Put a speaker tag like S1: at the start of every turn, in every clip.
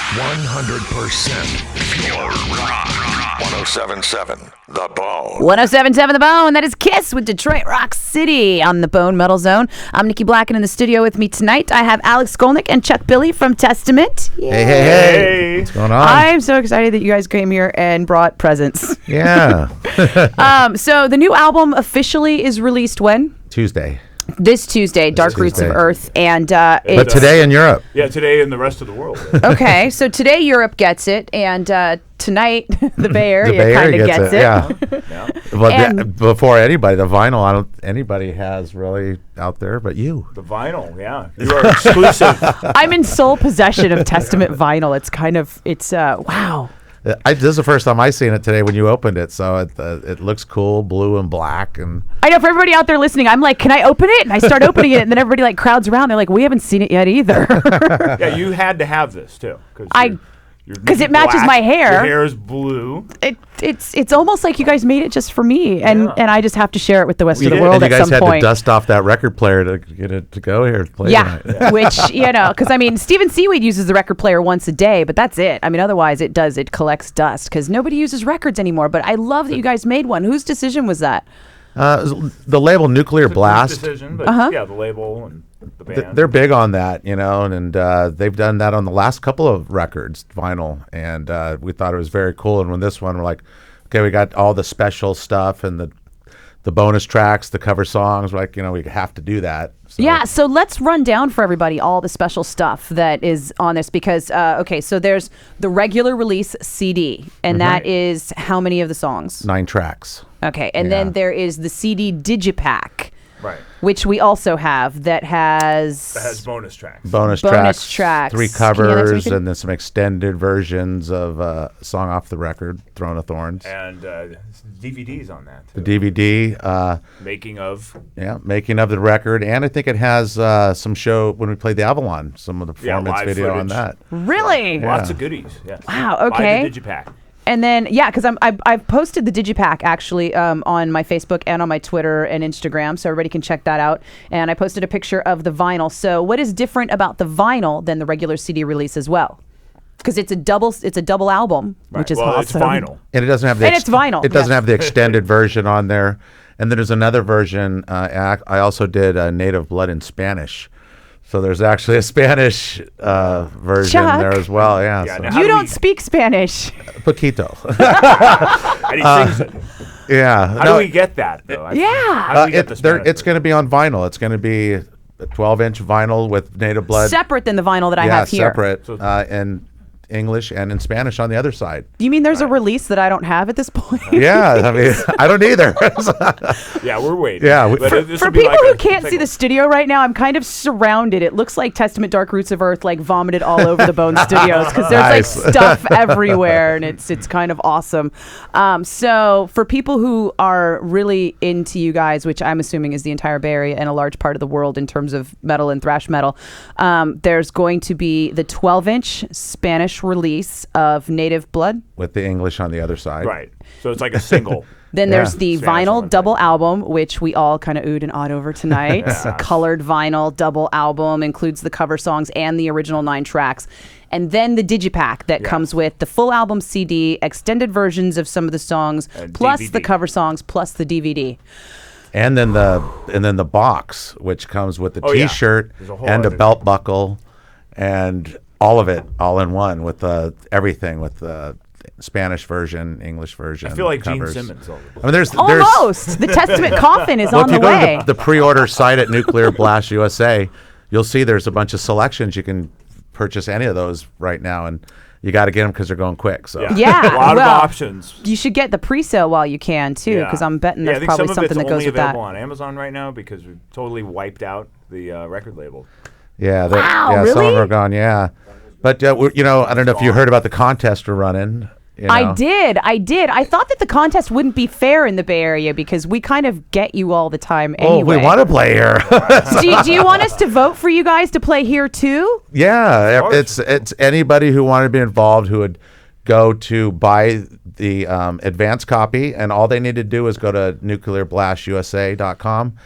S1: 100% pure rock. 107.7 The Bone.
S2: 107.7 The Bone. That is Kiss with Detroit Rock City on the Bone Metal Zone. I'm Nikki Black, and in the studio with me tonight, I have Alex Skolnick and Chuck Billy from Testament. Yay.
S3: Hey. What's going on?
S2: I'm so excited that you guys came here and brought presents.
S3: Yeah.
S2: So the new album officially is released when?
S3: Tuesday.
S2: This Tuesday, Dark Roots of Earth. And
S3: but today in Europe.
S4: Yeah, today in the rest of the world.
S2: Okay, so today Europe gets it, and tonight the Bay Area kind of gets it.
S3: Yeah. But before anybody, the vinyl, anybody has really out there but you.
S4: The vinyl, yeah. You are exclusive.
S2: I'm in sole possession of Testament vinyl. It's wow.
S3: This is the first time I seen it today when you opened it, so it looks cool, blue and black. And
S2: I know for everybody out there listening, I'm like, can I open it? And I start opening it, and then everybody like crowds around. They're like, we haven't seen it yet either.
S4: Yeah, you had to have this too,
S2: because it matches my hair.
S4: Your hair is blue.
S2: It's almost like you guys made it just for me, and I just have to share it with the rest of the world at some point.
S3: And you guys had to dust off that record player to get it to go here to play tonight.
S2: Yeah, which, because Stephen Seaweed uses the record player once a day, but that's it. I mean, otherwise it collects dust because nobody uses records anymore. But I love that you guys made one. Whose decision was that?
S3: The label Nuclear Blast.
S4: Decision, but yeah, the label and the band.
S3: They're big on that, and they've done that on the last couple of records, vinyl, and we thought it was very cool. And when this one, we're like, okay, we got all the special stuff and the bonus tracks, the cover songs. We're like, we have to do that. So.
S2: Yeah, so let's run down for everybody all the special stuff that is on this because, so there's the regular release CD, and that is how many of the songs?
S3: 9 tracks.
S2: Okay, and then there is the CD Digipack.
S4: Right.
S2: Which we also have that has
S4: bonus tracks.
S3: Bonus tracks. 3 covers and then some extended versions of a song off the record, Throne of Thorns.
S4: And DVDs on that, too.
S3: The DVD.
S4: Making of.
S3: Yeah, making of the record. And I think it has some show when we played the Avalon, some of the performance video footage on that.
S2: Really?
S4: Yeah. Lots of goodies, yes.
S2: Wow, okay.
S4: Buy the Digipack.
S2: And then, because I've posted the Digipack actually on my Facebook and on my Twitter and Instagram, so everybody can check that out. And I posted a picture of the vinyl. So what is different about the vinyl than the regular CD release as well? Because it's a double album, which is awesome.
S4: It's vinyl,
S3: and it doesn't have
S2: it's vinyl.
S3: It doesn't have the extended version on there. And then there's another version. I also did Native Blood in Spanish. So there's actually a Spanish version there as well. Yeah.
S2: You don't speak Spanish.
S3: Poquito.
S4: And he sings it.
S3: Yeah.
S4: How do we get that, though? How do we get the Spanish
S3: it's going to be on vinyl. It's going to be a 12-inch vinyl with Native Blood.
S2: Separate than the vinyl that I have here.
S3: Yeah, separate. In English and in Spanish on the other side.
S2: You mean there's a release that I don't have at this point?
S3: Yeah, I mean, I don't either.
S4: Yeah, we're waiting.
S3: Yeah,
S2: for people who can't see the studio right now, I'm kind of surrounded. It looks like Testament Dark Roots of Earth like vomited all over the Bone Studios because there's like stuff everywhere and it's kind of awesome. So for people who are really into you guys, which I'm assuming is the entire Bay Area and a large part of the world in terms of metal and thrash metal, there's going to be the 12-inch Spanish release of Native Blood
S3: with the English on the other side.
S4: Right. So it's like a single.
S2: Then there's the vinyl double album, which we all kind of oohed and awed over tonight. Colored vinyl double album includes the cover songs and the original 9 tracks. And then the Digipack that comes with the full album CD, extended versions of some of the songs, plus DVD. The cover songs, plus the DVD.
S3: And then the box, which comes with the T-shirt and a belt buckle and all of it, all in one, with everything, with the Spanish version, English version.
S4: I feel like
S3: covers.
S4: Gene Simmons.
S3: I mean, there's
S2: the Testament coffin is on the way.
S3: If you go to the pre-order site at Nuclear Blast USA, you'll see there's a bunch of selections. You can purchase any of those right now, and you got to get them because they're going quick. So
S4: a lot of options.
S2: You should get the pre-sale while you can too, because I'm betting there's probably something that goes with that.
S4: It's only available on Amazon right now because we've totally wiped out the record label.
S3: Yeah,
S2: really?
S3: Some of them are gone. Yeah. But, I don't know if you heard about the contest we're running.
S2: I did. I thought that the contest wouldn't be fair in the Bay Area because we kind of get you all the time anyway.
S3: Oh, we want to play here.
S2: do you want us to vote for you guys to play here too?
S3: Yeah. It's anybody who wanted to be involved who would go to buy the advance copy, and all they need to do is go to nuclearblastusa.com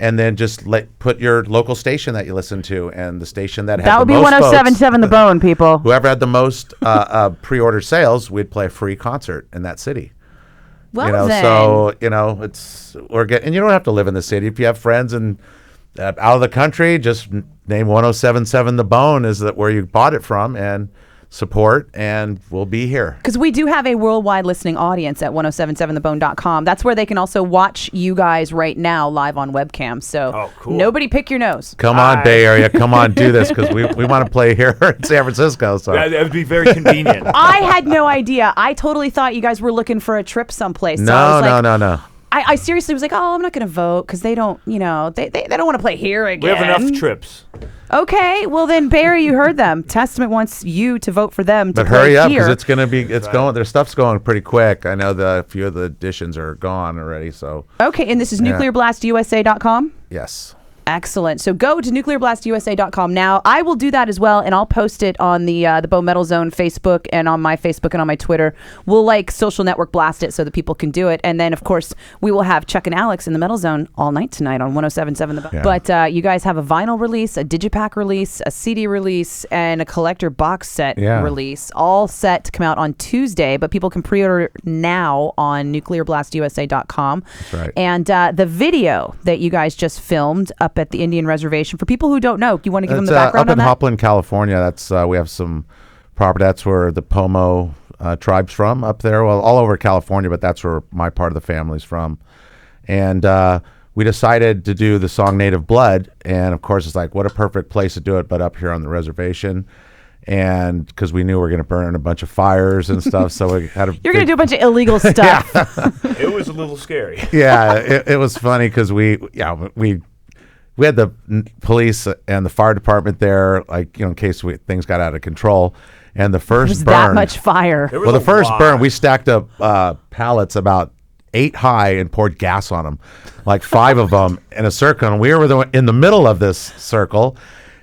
S3: and then just put your local station that you listen to, and the station that had
S2: That would
S3: the
S2: be
S3: most
S2: 107.7 The Bone, people.
S3: Whoever had the most pre-order sales, we'd play a free concert in that city.
S2: Well, then.
S3: So and you don't have to live in the city. If you have friends and out of the country, just name 107.7 The Bone is where you bought it from, and support, and we'll be here.
S2: Because we do have a worldwide listening audience at 1077thebone.com. That's where they can also watch you guys right now live on webcam. So
S4: cool.
S2: Nobody pick your nose.
S3: Come on, Bay Area. Come on, do this, because we want to play here in San Francisco. So
S4: that would be very convenient.
S2: I had no idea. I totally thought you guys were looking for a trip someplace. So
S3: No.
S2: I seriously was like, I'm not going to vote because they don't, they don't want to play here again.
S4: We have enough trips.
S2: Okay, well then, Barry, you heard them. Testament wants you to vote for them to
S3: but
S2: play
S3: hurry up,
S2: here.
S3: because it's going to be, it's going, their stuff's going pretty quick. I know a few of the editions are gone already, so.
S2: Okay, and this is nuclearblastusa.com?
S3: Yes.
S2: Excellent. So go to nuclearblastusa.com now. I will do that as well, and I'll post it on the Bone Metal Zone Facebook and on my Facebook and on my Twitter. We'll social network blast it so that people can do it. And then, of course, we will have Chuck and Alex in the Metal Zone all night tonight on 107.7 The Bone.
S3: Yeah.
S2: But you guys have a vinyl release, a digipack release, a CD release, and a collector box set release, all set to come out on Tuesday. But people can pre-order now on nuclearblastusa.com.
S3: That's right.
S2: And the video that you guys just filmed up at the Indian Reservation, for people who don't know, you want to give them the background
S3: up
S2: on
S3: in
S2: that?
S3: Hopland, California. That's we have some property. That's where the Pomo tribe's from up there. Well, all over California, but that's where my part of the family's from. And we decided to do the song Native Blood, and of course it's like, what a perfect place to do it but up here on the reservation. And because we knew we were going to burn a bunch of fires and stuff, so we had
S2: You're going to do a bunch of illegal stuff.
S4: It was a little scary.
S3: Yeah, it was funny because we had the police and the fire department there, in case things got out of control. And the first
S2: There's
S3: burn,
S2: that much fire.
S3: well, the first burn, we stacked up pallets about 8 high and poured gas on them, like 5 of them in a circle. And we were in the middle of this circle,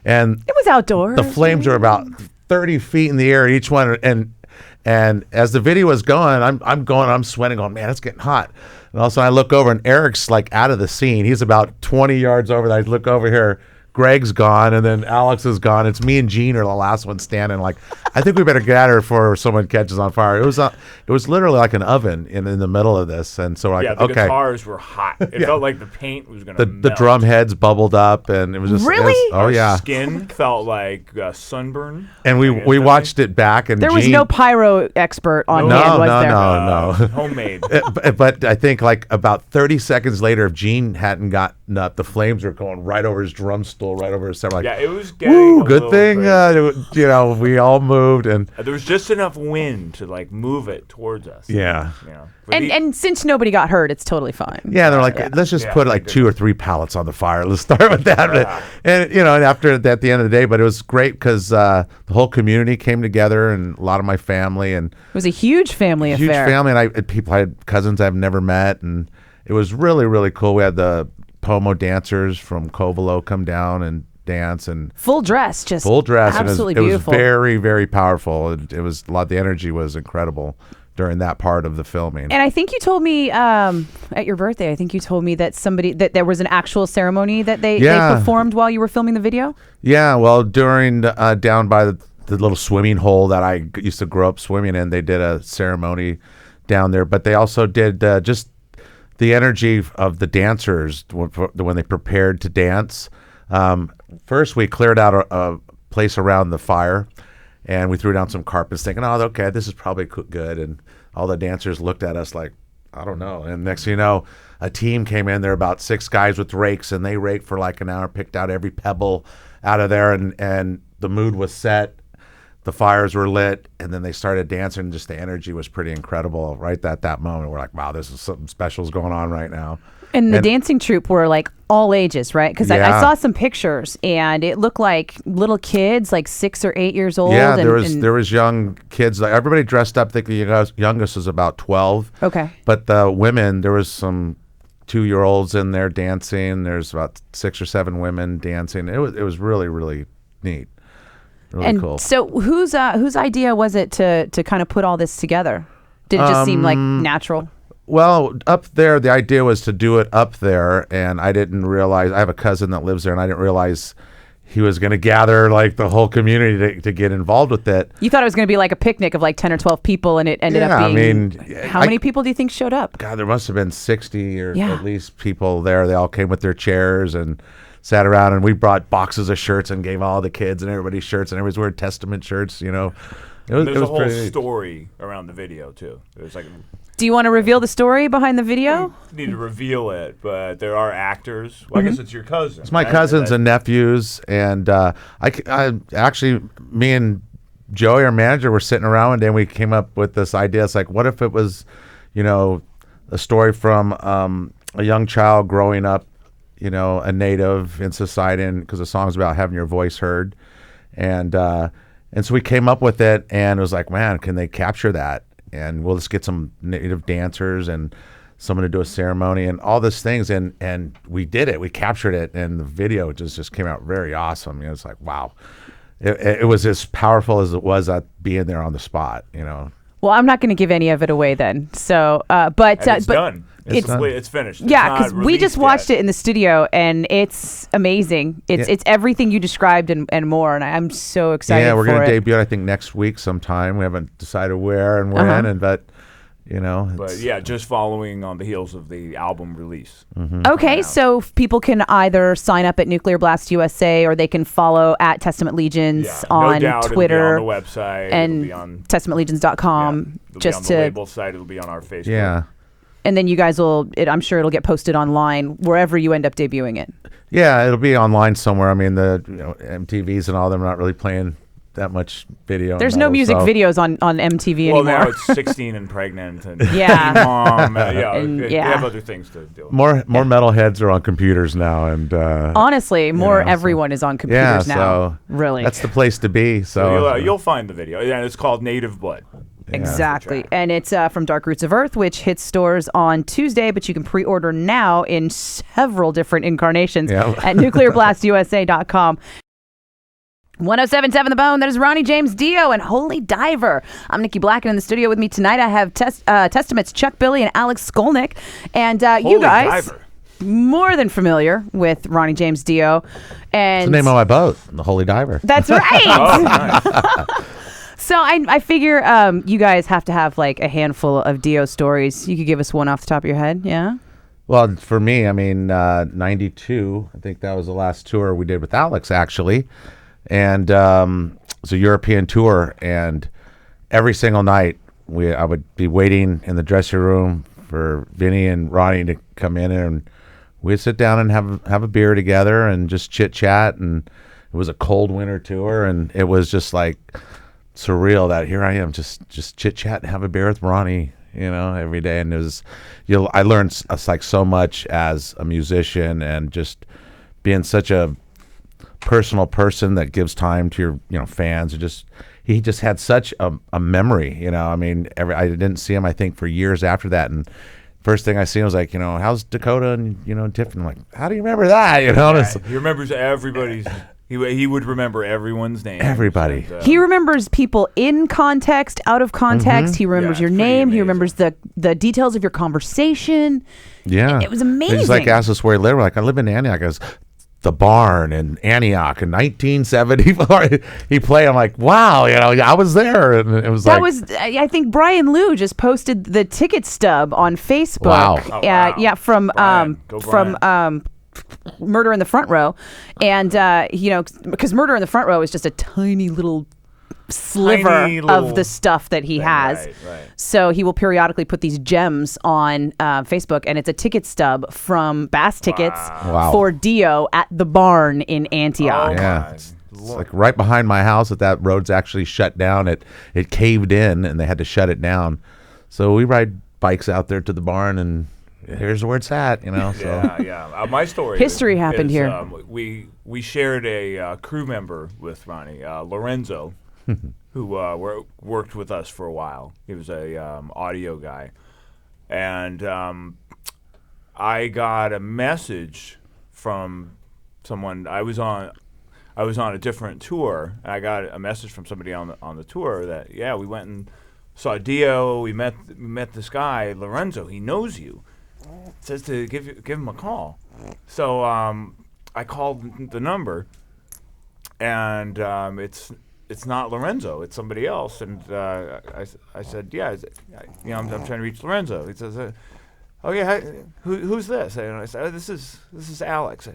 S3: and
S2: It was outdoors.
S3: the flames were about 30 feet in the air, each one. And as the video was going, I'm sweating, going, man, it's getting hot. And all of a sudden I look over, and Eric's out of the scene. He's about 20 yards over there. I look over here. Greg's gone, and then Alex is gone. It's me and Gene are the last one standing. I think we better get her before someone catches on fire. It was literally like an oven in the middle of this, and so
S4: the
S3: okay.
S4: guitars were hot. It felt like the paint was going to melt.
S3: The drum heads bubbled up, and it was just
S2: Really?
S4: Our skin felt like sunburn.
S3: And we watched it back, and
S2: there was
S3: Gene,
S2: no pyro expert on
S3: No,
S2: hand, was
S3: no,
S2: there?
S3: no.
S4: Homemade.
S3: But I think about 30 seconds later, if Gene hadn't gotten up, the flames were going right over his drum stool, right over his set.
S4: It was getting
S3: woo,
S4: a
S3: good
S4: little
S3: thing,
S4: crazy.
S3: we all moved, and
S4: There was just enough wind to move it towards us.
S3: yeah.
S2: And since nobody got hurt, it's totally fine.
S3: Yeah, they're like, let's just put 2 or 3 pallets on the fire. Let's start with that. And after at the end of the day, but it was great because the whole community came together, and a lot of my family, and
S2: It was a huge family
S3: huge
S2: affair.
S3: family, and I had cousins I've never met, and it was really, really cool. We had the Pomo dancers from Covelo come down and dance, and
S2: Full dress, just
S3: full dress,
S2: absolutely
S3: and it was
S2: beautiful.
S3: very, very powerful. It was a lot. The energy was incredible during that part of the filming.
S2: And I think you told me at your birthday, I think you told me that there was an actual ceremony that they performed while you were filming the video.
S3: Yeah, well, during down by the little swimming hole that I used to grow up swimming in, they did a ceremony down there. But they also did just the energy of the dancers when they prepared to dance. First, we cleared out a place around the fire, and we threw down some carpets thinking, okay, this is probably good. And all the dancers looked at us like, I don't know. And next thing you know, a team came in there, about 6 guys with rakes, and they raked for like an hour, picked out every pebble out of there, and the mood was set. The fires were lit, and then they started dancing, and just the energy was pretty incredible right at that moment. We're like, wow, this is something special's going on right now.
S2: And the dancing troupe were all ages, right? Because
S3: Yeah.
S2: I saw some pictures, and it looked like little kids, 6 or 8 years old.
S3: Yeah,
S2: and
S3: there was young kids. Everybody dressed up. I think the youngest was about 12.
S2: Okay.
S3: But the women, there was some 2-year-olds in there dancing. There's about 6 or 7 women dancing. It was really, really neat. Really cool.
S2: So whose idea was it to kind of put all this together? Did it just seem natural?
S3: Well, up there, the idea was to do it up there, and I didn't realize. I have a cousin that lives there, and I didn't realize he was going to gather like the whole community to get involved with it.
S2: You thought it was going to be like a picnic of like 10 or 12 people, and it ended up being. How many people do you think showed up?
S3: God, there must have been 60 or at least people there. They all came with their chairs and sat around, and we brought boxes of shirts and gave all the kids and everybody shirts, and everybody's wearing Testament shirts. It was
S4: There's a whole
S3: pretty
S4: story around the video too. There's like.
S2: Do you want to reveal the story behind the video?
S4: You need to reveal it, but there are actors. Well, I guess it's your cousin.
S3: It's my cousins and nephews, and I actually, me and Joey, our manager, were sitting around one day, and we came up with this idea. It's like, what if it was, a story from a young child growing up, a native in society, and because the song's about having your voice heard, and so we came up with it, and it was like, man, can they capture that? And we'll just get some native dancers and someone to do a ceremony and all these things. And we did it. We captured it. And the video just came out very awesome. It's like, wow. It was as powerful as it was at being there on the spot,
S2: Well, I'm not going to give any of it away then. So, but
S4: it's done. It's finished.
S2: Yeah, because we just watched it in the studio, and it's amazing. It's everything you described and more, and I'm so excited.
S3: Yeah, we're
S2: going
S3: to debut it, I think, next week sometime. We haven't decided where and when, but
S4: just following on the heels of the album release.
S3: Mm-hmm.
S2: Okay, so people can either sign up at Nuclear Blast USA, or they can follow at Testament Legions on Twitter,
S4: it'll be on the website,
S2: and
S4: it'll be on
S2: testamentlegions.com.
S4: Just be on the label site, it'll be on our Facebook.
S3: Yeah.
S2: And then you guys I'm sure it'll get posted online wherever you end up debuting it.
S3: Yeah, it'll be online somewhere. I mean, the MTVs and all them are not really playing that much video.
S2: There's no music videos on MTV anymore.
S4: Well, now it's 16 and pregnant and
S2: mom.
S4: They have other things to do.
S3: More metalheads are on computers now, and
S2: honestly, everyone is on computers now. So really,
S3: that's the place to be. So
S4: you'll find the video. Yeah, it's called Native Blood.
S2: Exactly. And it's from Dark Roots of Earth, which hits stores on Tuesday, but you can pre-order now in several different incarnations at nuclearblastusa.com. 107.7 The Bone. That is Ronnie James Dio and Holy Diver. I'm Nikki Black, and in the studio with me tonight I have Testament's Chuck Billy and Alex Skolnick. And you guys,
S4: Diver.
S2: More than familiar with Ronnie James Dio. And
S3: it's the name of my boat, the Holy Diver.
S2: That's right.
S4: Oh, nice.
S2: So I figure you guys have to have like a handful of Dio stories. You could give us one off the top of your head, yeah?
S3: Well, for me, I mean, 92, I think that was the last tour we did with Alex, actually. And it was a European tour, and every single night I would be waiting in the dressing room for Vinny and Ronnie to come in, and we'd sit down and have a beer together and just chit-chat. And it was a cold winter tour, and it was just like surreal that here I am just chit-chat and have a beer with Ronnie, every day. And it was, I learned so much as a musician, and just being such a personal person that gives time to your fans. He just had such a memory. I mean, I didn't see him, I think, for years after that. And first thing I see him was like, how's Dakota and Tiffany? I'm like, how do you remember that?
S4: He remembers everybody's. He would remember everyone's name.
S3: Everybody.
S4: And,
S2: he remembers people in context, out of context. He remembers your name. He remembers the details of your conversation.
S3: Yeah.
S2: It was amazing.
S3: He's like, asked us where he lived. We're like, I live in Antioch. I goes, the barn in Antioch in 1974. He played. I'm like, wow, I was there. And it was
S2: I think Brian Liu just posted the ticket stub on Facebook.
S3: Wow.
S4: Oh, wow.
S2: Yeah, from
S4: Brian.
S2: Murder in the Front Row. And because Murder in the Front Row is just a tiny little sliver of the stuff that he has.
S4: Right.
S2: So he will periodically put these gems on Facebook, and it's a ticket stub from Bass Tickets for Dio at the barn in Antioch.
S3: Yeah. It's like right behind my house that road's actually shut down. It caved in, and they had to shut it down. So we ride bikes out there to the barn, and here's where it's at, So.
S4: Yeah. My story.
S2: History happened here.
S4: We shared a crew member with Ronnie, Lorenzo, who worked with us for a while. He was a audio guy, and I got a message from someone. I was on a different tour, and I got a message from somebody on the tour that we went and saw Dio. We met this guy Lorenzo. He knows you. Says to give him a call. So I called the number, and it's not Lorenzo. It's somebody else. And I said, yeah, I'm trying to reach Lorenzo. He says, oh yeah, who's this? And I said, this is Alex.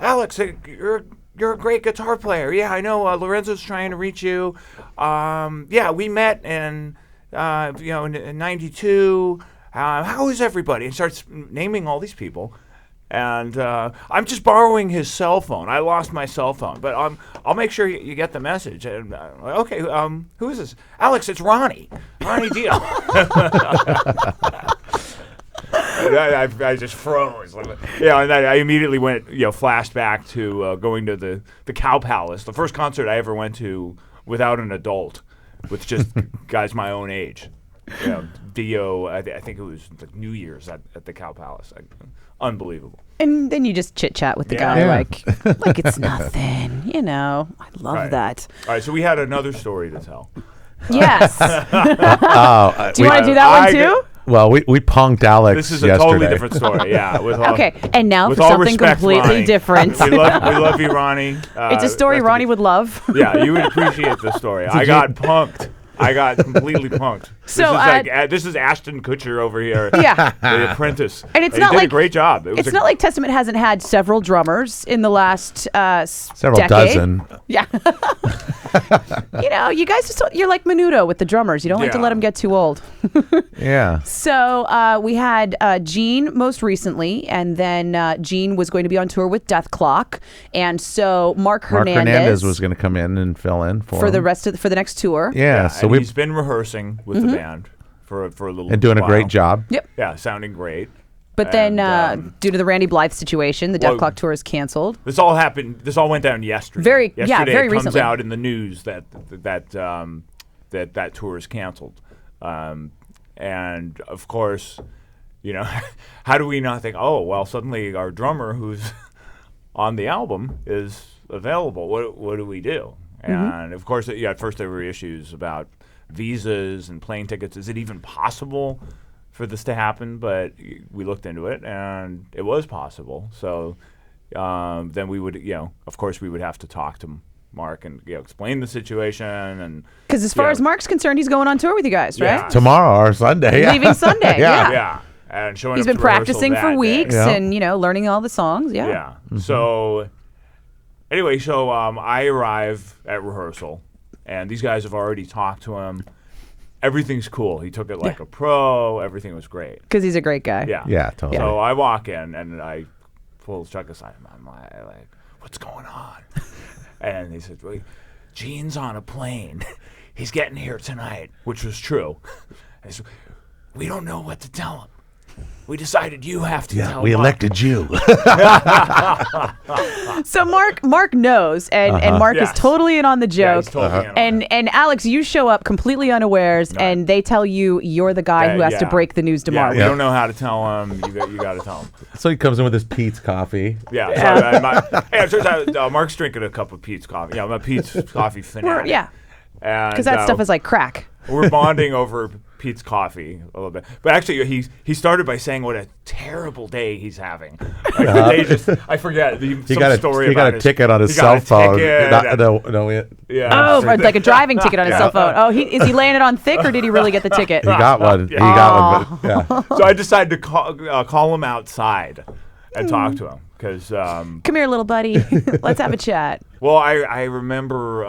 S4: Alex, you're a great guitar player. Yeah, I know. Lorenzo's trying to reach you. Yeah, we met in '92. How is everybody? And starts naming all these people. And I'm just borrowing his cell phone. I lost my cell phone, but I'll make sure you get the message. And okay, who is this? Alex, it's Ronnie Dio. I just froze. Yeah, and I immediately went, flashed back to going to the Cow Palace, the first concert I ever went to without an adult, with just guys my own age. Dio, I think it was like New Year's at the Cow Palace. Unbelievable.
S2: And then you just chit chat with the guy like it's nothing. I love that.
S4: All right, so we had another story to tell.
S2: Yes. Do you want to do that one too?
S3: Well, we punked Alex.
S4: This is a
S3: yesterday.
S4: totally different story. Yeah.
S2: Okay, and now for something completely
S4: Ronnie.
S2: different.
S4: we love you, Ronnie.
S2: It's a story Ronnie would love.
S4: Yeah, you would appreciate this story. I got punked. I got completely punked.
S2: So
S4: this is Ashton Kutcher over here.
S2: Yeah,
S4: The Apprentice.
S2: And it's
S4: he
S2: not
S4: did
S2: like
S4: a great job.
S2: It's not like Testament hasn't had several drummers in the last
S3: several
S2: decade.
S3: dozen.
S2: Yeah. You guys you're like Menudo with the drummers. You don't like to let them get too old.
S3: Yeah.
S2: So we had Gene most recently, and then Gene was going to be on tour with Death Clock, and so Mark Hernandez
S3: was going to come in and fill in for
S2: the
S3: him.
S2: for the next tour.
S3: Yeah. So
S4: he's been rehearsing with the band for a little
S3: and doing
S4: while.
S3: a great job.
S2: Yep.
S4: Yeah, sounding great.
S2: But then, due to the Randy Blythe situation, the Death Clock tour is canceled.
S4: This all happened. This all went down yesterday.
S2: Very
S4: it comes
S2: recently.
S4: out in the news that tour is canceled, and of course, how do we not think? Oh, well, suddenly our drummer, who's on the album, is available. What do we do? And of course, at first there were issues about visas and plane tickets. Is it even possible for this to happen? But we looked into it, and it was possible. So then we would, of course, we would have to talk to Mark and explain the situation. And
S2: because as far as Mark's concerned, he's going on tour with you guys, right?
S3: Tomorrow or Sunday.
S2: Leaving Sunday.
S4: Yeah. And showing
S2: he's
S4: up
S2: been
S4: to rehearsal
S2: practicing for
S4: that
S2: weeks
S4: day.
S2: and learning all the songs. Yeah.
S4: Yeah. So anyway, I arrive at rehearsal, and these guys have already talked to him. Everything's cool. He took it like a pro. Everything was great.
S2: Because he's a great guy.
S4: Yeah.
S3: Yeah, totally.
S4: So I walk in, and I pull Chuck aside. I'm like, what's going on? And he said, well, Gene's on a plane. He's getting here tonight, which was true. I said, we don't know what to tell him. We decided you have to tell
S3: we
S4: Mark.
S3: elected you.
S2: So Mark knows, and Mark is totally in on the joke.
S4: he's totally in on
S2: And Alex, you show up completely unawares, and they tell you you're the guy who has to break the news to Mark.
S4: We don't know how to tell him. You got to tell him.
S3: So he comes in with his Pete's coffee.
S4: Yeah. It turns out Mark's drinking a cup of Pete's coffee. I'm a Pete's coffee fanatic.
S2: Yeah.
S4: Because
S2: that stuff is like crack.
S4: We're bonding over Pete's coffee a little bit. But actually, he started by saying what a terrible day he's having. Like the day I forget. He got
S3: a ticket on his cell phone.
S2: Like a driving ticket on his cell phone. Oh, is he laying it on thick, or did he really get the ticket?
S3: He got one. He got one. But, yeah.
S4: So I decided to call him outside and talk to him. Because
S2: come here, little buddy. Let's have a chat.
S4: Well, I remember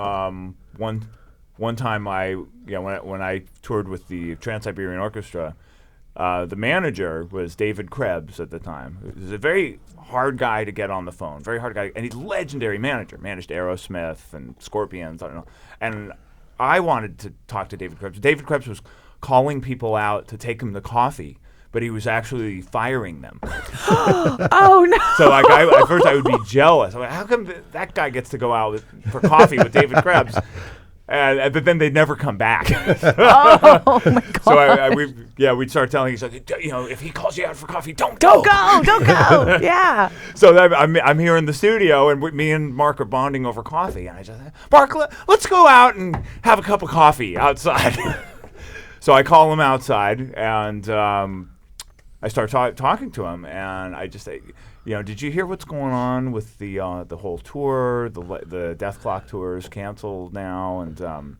S4: one time when I toured with the Trans-Siberian Orchestra, the manager was David Krebs at the time. He was a very hard guy to get on the phone, very hard guy, and he's a legendary manager. Managed Aerosmith and Scorpions, I don't know. And I wanted to talk to David Krebs. David Krebs was calling people out to take him to coffee, but he was actually firing them.
S2: Oh no!
S4: So at first I would be jealous. I'm like, how come that guy gets to go out for coffee with David Krebs? But then they'd never come back.
S2: Oh my god!
S4: So we'd start telling each other, if he calls you out for coffee, don't
S2: go. Yeah.
S4: So I'm here in the studio, and me and Mark are bonding over coffee, and I just, Mark, let's go out and have a cup of coffee outside. So I call him outside, and I start talking to him, and I just say, did you hear what's going on with the whole tour? The Death Clock tour is canceled now, and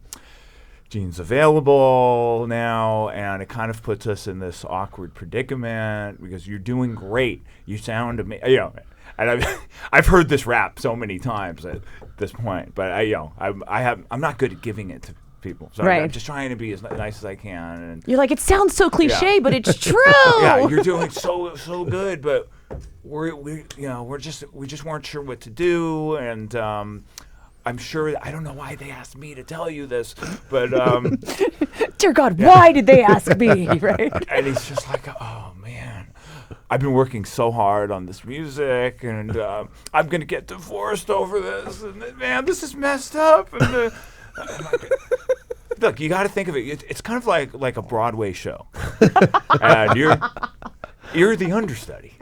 S4: Gene's available now, and it kind of puts us in this awkward predicament because you're doing great. You sound amazing, and I've heard this rap so many times at this point, but I'm not good at giving it to people, so I'm just trying to be as nice as I can. And
S2: you're like, it sounds so cliche, but it's true.
S4: Yeah, you're doing so good, but we just weren't sure what to do, and I'm sure I don't know why they asked me to tell you this, but
S2: dear God, why did they ask me? Right?
S4: And he's just like, oh man, I've been working so hard on this music, and I'm gonna get divorced over this, and man, this is messed up. And look, you got to think of it. It's kind of like a Broadway show, and you're the understudy,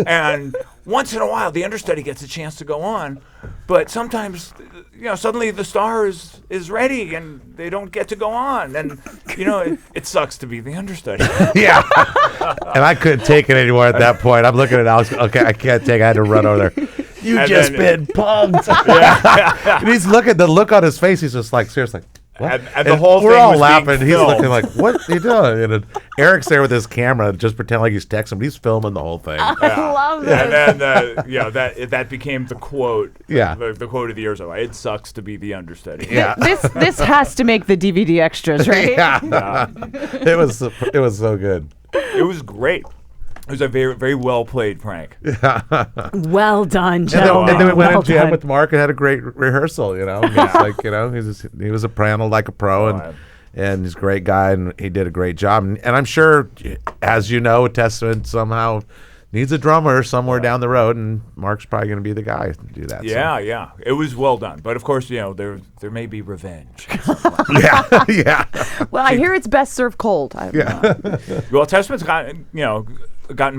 S4: And once in a while, the understudy gets a chance to go on, but sometimes, suddenly the star is ready and they don't get to go on, and it sucks to be the understudy.
S3: Yeah, and I couldn't take it anymore at that point. I'm looking at Alex. Okay, I can't take it. I had to run over there. You've just been punked. And he's looking, the look on his face, he's just like, seriously. What?
S4: And the whole
S3: we're
S4: thing
S3: all
S4: was
S3: laughing.
S4: being
S3: He's
S4: filmed.
S3: looking like, what are you doing? And Eric's there with his camera, just pretending like he's texting, but he's filming the whole thing.
S2: I love this.
S4: And then that became the quote.
S3: Yeah.
S4: The quote of the year. So it sucks to be the understudy.
S3: Yeah.
S2: This has to make the DVD extras, right?
S3: Yeah. It was so good.
S4: It was great. It was a very, very well played prank.
S2: Well done,
S3: And
S2: gentlemen.
S3: then we went
S2: well
S3: and jammed
S2: done.
S3: with Mark and had a great rehearsal. He's like, he was a piano like a pro, and he's a great guy, and he did a great job. And I'm sure, as you know, Testament somehow needs a drummer somewhere down the road, and Mark's probably going to be the guy to do that.
S4: Yeah. It was well done, but of course, there may be revenge.
S3: Yeah.
S2: Well, I hear it's best served cold.
S4: Well, Testament's gotten a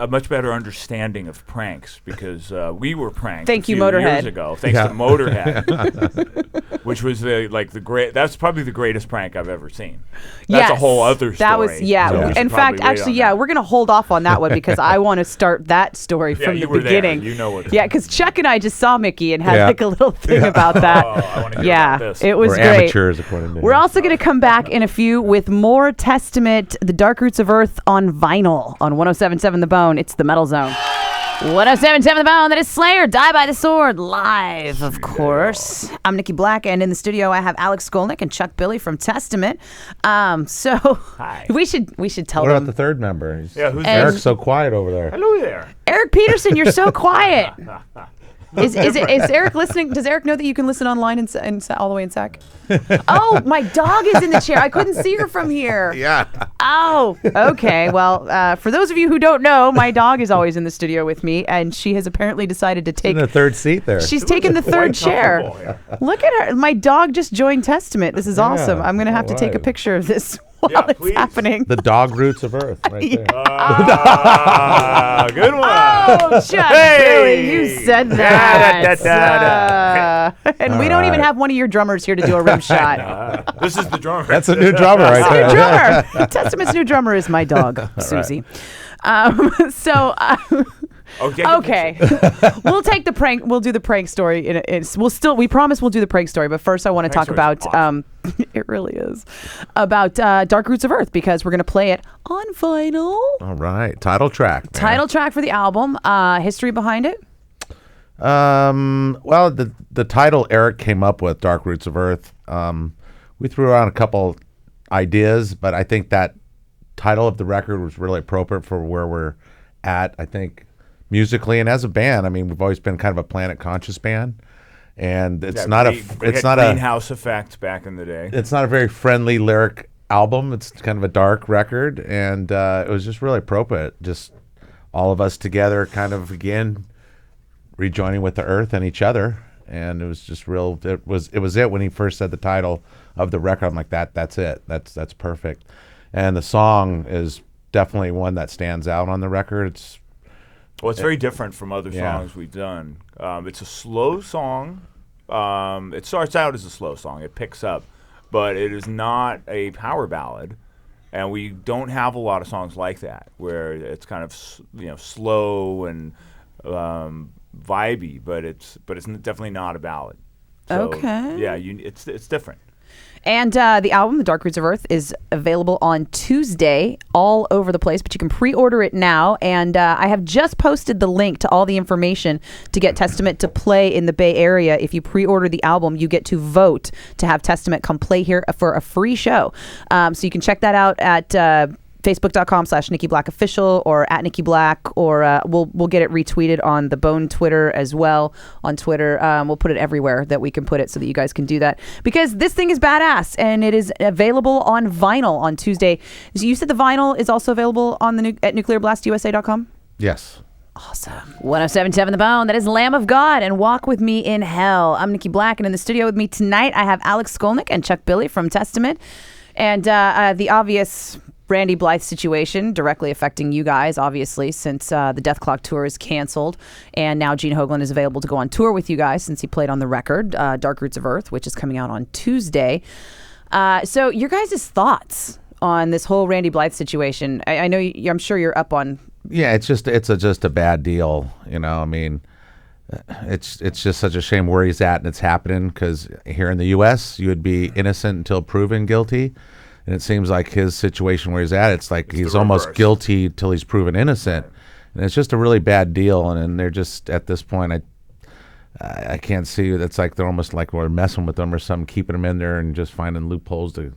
S4: much better understanding of pranks because we were pranked.
S2: Thank you,
S4: a few
S2: Motorhead.
S4: years ago, thanks to Motorhead, which was the great. That's probably the greatest prank I've ever seen. That's a whole other story.
S2: That was
S4: So we should
S2: In fact,
S4: probably wait
S2: actually,
S4: on that.
S2: we're gonna hold off on that one because I want to start that story from
S4: you
S2: the
S4: were
S2: beginning.
S4: There. You know what it
S2: Yeah,
S4: is.
S2: because Chuck and I just saw Mickey and had
S3: Yeah.
S2: like a little thing about that.
S4: Oh, I want to hear
S2: Yeah,
S4: about this.
S2: it was
S3: We're
S2: great.
S3: amateurs, according to
S2: We're
S3: him.
S2: also going to come back in a few with more Testament, The Dark Roots of Earth on vinyl on 107.7 The Bone. It's the Metal Zone. 107.7 The Bone. That is Slayer, Die by the Sword, live, of course. I'm Nikki Black, and in the studio I have Alex Skolnick and Chuck Billy from Testament. So
S4: Hi.
S2: we should tell
S3: What
S2: them.
S3: about the third member?
S4: Who's
S3: Eric's so quiet over there.
S4: Hello there.
S2: Eric Peterson, you're so quiet. Is Eric listening? Does Eric know that you can listen online in all the way in SAC? Oh, my dog is in the chair. I couldn't see her from here.
S3: Yeah.
S2: Oh, okay. Well, for those of you who don't know, my dog is always in the studio with me, and she has apparently decided to take.
S3: In the third seat there.
S2: She's taken the third chair. Look at her. My dog just joined Testament. This is awesome. I'm gonna have to take a
S3: alright.
S2: picture of this while it's
S4: please.
S2: happening.
S3: The dog roots of Earth, right there.
S4: Good one.
S2: Oh, Chuck Billy, you said that. And we don't even
S3: Alright.
S2: have one of your drummers here to do a rim shot.
S4: This is the drummer.
S3: That's a new drummer right
S2: New
S3: there.
S2: drummer. Testament's new drummer is my dog, Susie. Okay. We'll take the prank. We'll do the prank story. We promise we'll do the prank story. But first, I want to talk
S4: story's
S2: about.
S4: awesome.
S2: It really is about Dark Roots of Earth because we're going to play it on vinyl.
S3: All right. Title track. man.
S2: Title track for the album. History behind it.
S3: Well, the title Eric came up with, Dark Roots of Earth. We threw around a couple ideas, but I think that title of the record was really appropriate for where we're at, I think, musically and as a band. I mean, we've always been kind of a Planet Conscious band, and it's not a
S4: Greenhouse Effect back in the day.
S3: it's not a very friendly lyric album. It's kind of a dark record, and it was just really appropriate. Just all of us together, kind of again rejoining with the earth and each other, and it was just real. It was when he first said the title of the record. I'm like, that's it. That's perfect. And the song is definitely one that stands out on the record. It's
S4: very different from other
S3: Yeah.
S4: songs we've done. It's a slow song. It starts out as a slow song. It picks up. but it is not a power ballad. And we don't have a lot of songs like that, where it's kind of slow and vibey, but it's definitely not a ballad. So,
S2: okay.
S4: Yeah, it's different.
S2: And the album, The Dark Roots of Earth, is available on Tuesday all over the place, but you can pre-order it now. And I have just posted the link to all the information to get Testament to play in the Bay Area. If you pre-order the album, you get to vote to have Testament come play here for a free show. So you can check that out at Facebook.com/Nikki Black Official or at Nikki Black, or we'll get it retweeted on the Bone Twitter as well. On Twitter, we'll put it everywhere that we can put it so that you guys can do that, because this thing is badass and it is available on vinyl on Tuesday. So you said the vinyl is also available on at nuclearblastusa.com?
S3: Yes.
S2: Awesome. 107.7 The Bone. That is Lamb of God and Walk With Me in Hell. I'm Nikki Black, and in the studio with me tonight I have Alex Skolnick and Chuck Billy from Testament, and the obvious Randy Blythe situation directly affecting you guys, obviously, since the Death Clock tour is canceled. And now Gene Hoglan is available to go on tour with you guys since he played on the record, Dark Roots of Earth, which is coming out on Tuesday. So your guys' thoughts on this whole Randy Blythe situation? I know, I'm sure you're up on.
S3: Yeah, it's just a bad deal. I mean, it's just such a shame where he's at and it's happening, because here in the U.S., you would be innocent until proven guilty. And it seems like his situation where he's at, it's like he's almost guilty till he's proven innocent. And it's just a really bad deal. And they're just, at this point, I can't see, it's like they're almost like we're messing with them or something, keeping them in there and just finding loopholes to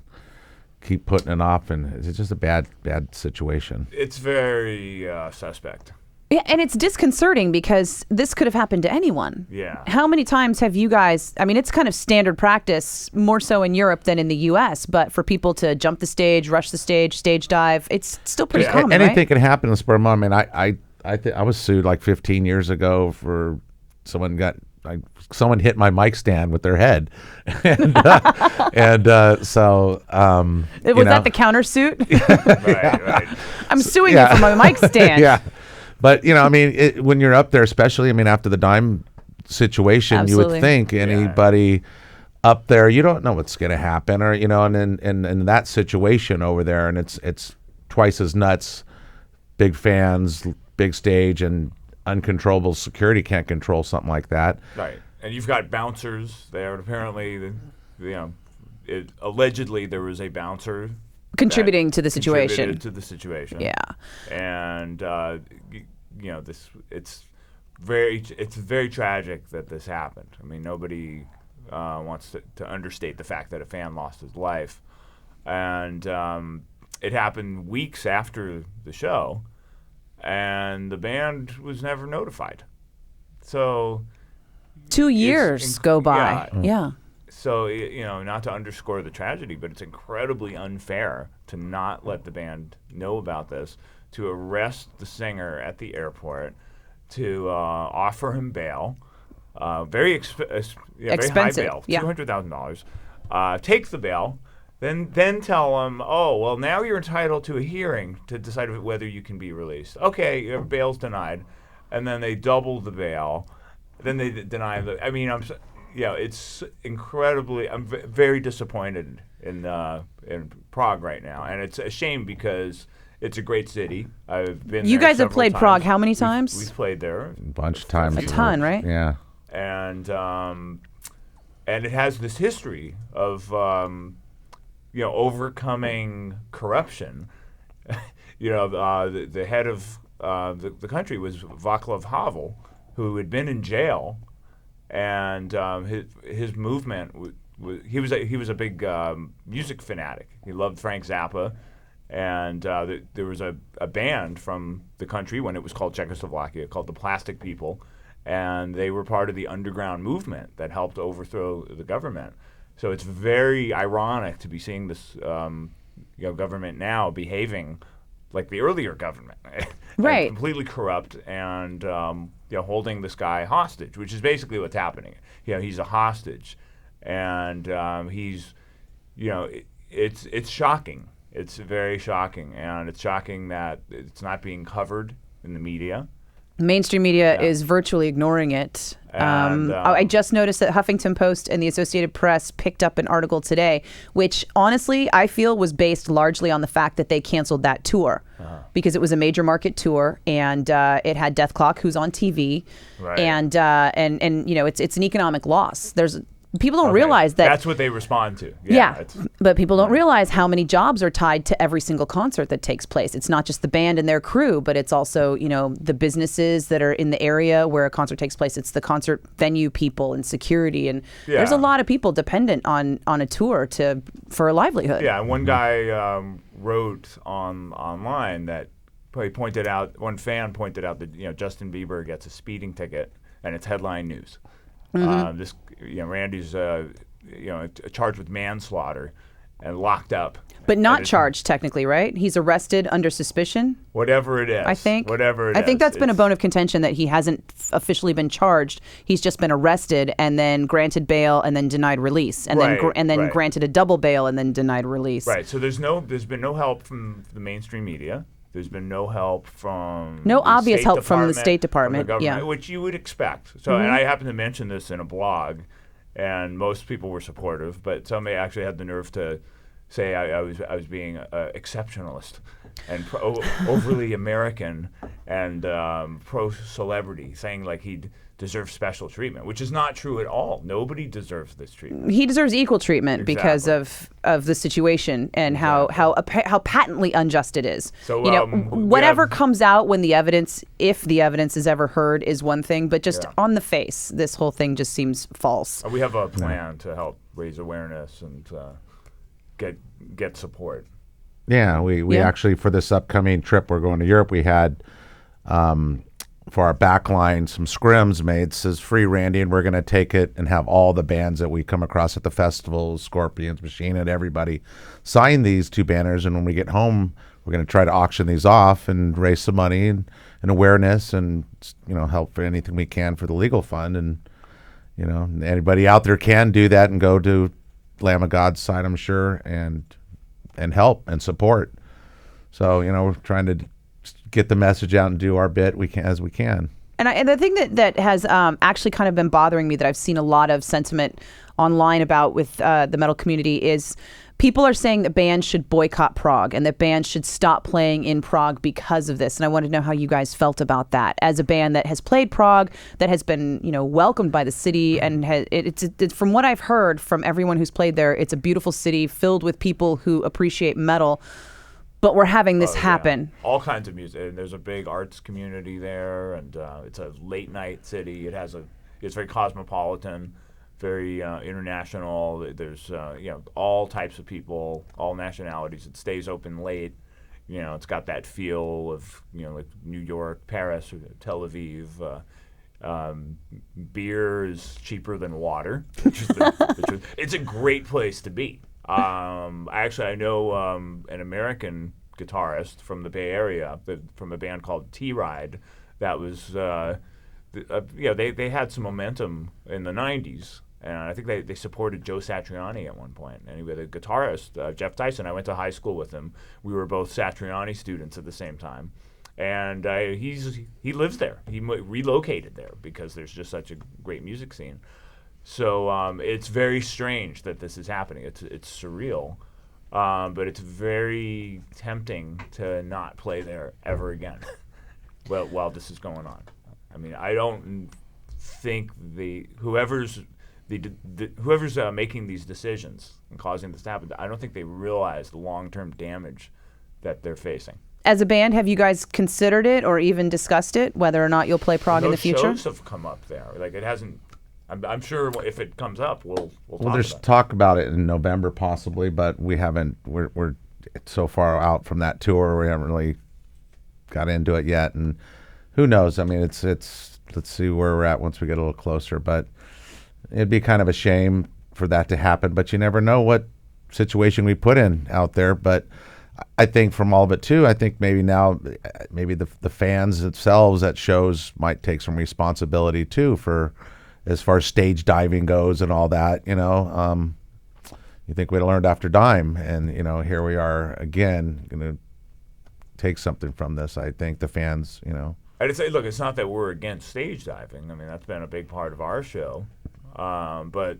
S3: keep putting it off. And it's just a bad situation.
S4: It's very suspect.
S2: Yeah, and it's disconcerting because this could have happened to anyone.
S4: Yeah.
S2: How many times have you guys, I mean, it's kind of standard practice, more so in Europe than in the U.S., but for people to jump the stage, rush the stage dive, it's still pretty common,
S3: anything
S2: right?
S3: can happen in the spur of the moment. I mean, I was sued like 15 years ago for someone hit my mic stand with their head. So
S2: was that the countersuit?
S4: Right.
S2: I'm suing you for my mic stand.
S3: Yeah. But, I mean, when you're up there, especially, I mean, after the Dime situation,
S2: Absolutely.
S3: You would think anybody up there, you don't know what's going to happen, or, and in that situation over there, and it's twice as nuts, big fans, big stage, and uncontrollable security can't control something like that.
S4: Right. And you've got bouncers there, and apparently, allegedly there was a bouncer
S2: Contributing to the situation.
S4: Yeah. And it's very tragic that this happened. I mean, nobody wants to understate the fact that a fan lost his life, and it happened weeks after the show, and the band was never notified. So
S2: 2 years go by. Yeah.
S4: So, not to underscore the tragedy, but it's incredibly unfair to not let the band know about this, to arrest the singer at the airport, to offer him bail, very
S2: expensive,
S4: high bail, $200,000, take the bail, then tell him, oh, well, now you're entitled to a hearing to decide whether you can be released. Okay, your bail's denied, and then they double the bail, then they deny the. I mean, it's incredibly. I'm very disappointed in Prague right now, and it's a shame because it's a great city. I've been.
S2: You
S4: there
S2: guys have played
S4: times.
S2: Prague how many times?
S4: We've played there
S3: a bunch of times.
S2: A ton, right?
S3: Yeah.
S4: And it has this history of overcoming corruption. The head of the country was Václav Havel, who had been in jail. And his movement he was a big music fanatic. He loved Frank Zappa, and there was a band from the country when it was called Czechoslovakia called the Plastic People, and they were part of the underground movement that helped overthrow the government. So it's very ironic to be seeing this government now behaving like the earlier government,
S2: right?
S4: Completely corrupt and holding this guy hostage, which is basically what's happening. He's a hostage, and he's, it's shocking. It's very shocking, and it's shocking that it's not being covered in the media.
S2: Mainstream media is virtually ignoring it.
S4: And,
S2: I just noticed that Huffington Post and the Associated Press picked up an article today, which honestly I feel was based largely on the fact that they canceled that tour because it was a major market tour, and it had Death Clock, who's on TV,
S4: Right.
S2: and you know, it's an economic loss. People don't realize that.
S4: That's what they respond to.
S2: Yeah, but people don't realize how many jobs are tied to every single concert that takes place. It's not just the band and their crew, but it's also, you know, the businesses that are in the area where a concert takes place. It's the concert venue people and security, and there's a lot of people dependent on a tour for a livelihood.
S4: Yeah, and one guy wrote online that pointed out, one fan pointed out that, you know, Justin Bieber gets a speeding ticket and it's headline news. This, you know, Randy's, you know, charged with manslaughter and locked up.
S2: But not charged technically, right? He's arrested under suspicion.
S4: Whatever it is.
S2: I think.
S4: Whatever it is.
S2: I think that's been a bone of contention, that he hasn't officially been charged. He's just been arrested and then granted bail and then denied release, and then granted a double bail and then denied release.
S4: Right. So there's been no help from the mainstream media. There's been no help from
S2: obvious help from the State Department,
S4: from the government, which you would expect. So, and I happened to mention this in a blog, and most people were supportive, but somebody actually had the nerve to say I was being exceptionalist and overly American and pro-celebrity, saying like he'd deserve special treatment, which is not true at all. Nobody deserves this treatment.
S2: He deserves equal treatment because of the situation and how patently unjust it is.
S4: So,
S2: you know, whatever comes out when the evidence, if the evidence is ever heard, is one thing, but just on the face, this whole thing just seems false.
S4: We have a plan to help raise awareness and get support.
S3: Yeah, we actually, for this upcoming trip, we're going to Europe, we had for our backline some scrims made. It says Free Randy, and we're going to take it and have all the bands that we come across at the festival, Scorpions, Machine Head, everybody sign these 2 banners, and when we get home, we're going to try to auction these off and raise some money and awareness, and, you know, help for anything we can for the legal fund. And, you know, anybody out there can do that and go to Lamb of God's side, I'm sure, and help and support. So, you know, we're trying to get the message out and do our bit as we can.
S2: And the thing that has actually kind of been bothering me, that I've seen a lot of sentiment online about with the metal community, is people are saying that bands should boycott Prague and that bands should stop playing in Prague because of this. And I wanted to know how you guys felt about that as a band that has played Prague, that has been, you know, welcomed by the city, and it's from what I've heard from everyone who's played there, it's a beautiful city filled with people who appreciate metal. But we're having this happen.
S4: Yeah. All kinds of music. And there's a big arts community there, and it's a late night city. It's very cosmopolitan, very international. There's you know, all types of people, all nationalities. It stays open late. You know, it's got that feel of, you know, like New York, Paris, or Tel Aviv. Beer is cheaper than water. It's a great place to be. I know an American guitarist from the Bay Area, from a band called T-Ride, that was, you know, they had some momentum in the 90s, and I think they supported Joe Satriani at one point. Anyway, the guitarist, Jeff Tyson, I went to high school with him. We were both Satriani students at the same time. And he lives there. He relocated there because there's just such a great music scene. So it's very strange that this is happening. It's surreal, but it's very tempting to not play there ever again while this is going on. I mean, I don't think whoever's making these decisions and causing this to happen, I don't think they realize the long-term damage that they're facing.
S2: As a band, have you guys considered it or even discussed it, whether or not you'll play Prague in the future?
S4: Those shows have come up there. Like, it hasn't. I'm sure if it comes up, we'll talk about it.
S3: There's talk about it in November possibly, but we haven't. We're so far out from that tour, we haven't really got into it yet. And who knows? I mean, it's. Let's see where we're at once we get a little closer. But it'd be kind of a shame for that to happen. But you never know what situation we put in out there. But I think from all of it too, I think maybe the fans themselves at shows might take some responsibility too for, as far as stage diving goes and all that, you know. You think we'd have learned after Dime, and, you know, here we are again, going to take something from this. I think the fans, you know.
S4: look, it's not that we're against stage diving. I mean, that's been a big part of our show. But